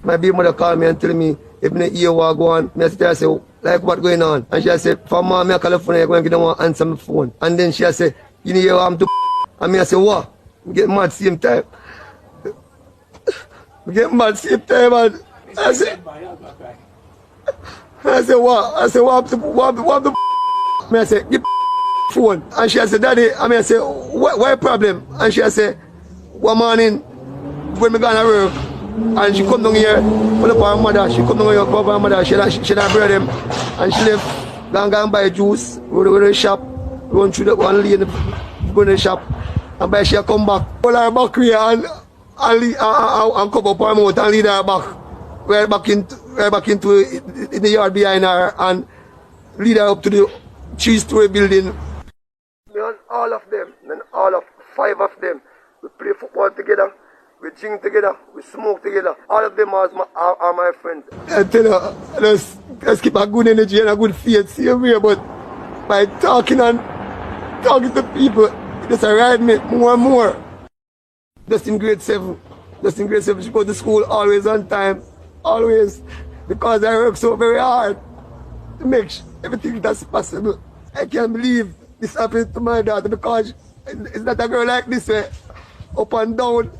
My baby mother called me and tell me, if I hear what go on, I sit there and say, like what going on? And she said, for mom, I California, I'm going to want to answer my phone. And then she said, you know, I'm to and I say, what? I get mad same time. I get mad same time, and I said, what? I said, what the I said, give phone. And she said, daddy, I said, what problem? And she said, one morning, when we gonna work, and she come down here, pull up her mother, she come down here, cover her mother, she not bring them, and she left, go and buy juice, go to the shop, run through the one lane, go to the shop, and buy she come back, pull her back here and cover up her mouth and lead her back, right back into in the yard behind her, and lead her up to the 3-story building. And all of them, and all of 5 of them, we play football together. We drink together, we smoke together. All of them are my friends. I tell you, let's keep a good energy and a good faith, same way, but by talking to people, it just ride me more and more. Just in grade 7, she go to school always on time, always, because I work so very hard to make everything that's possible. I can't believe this happened to my daughter because it's not a girl like this way, up and down.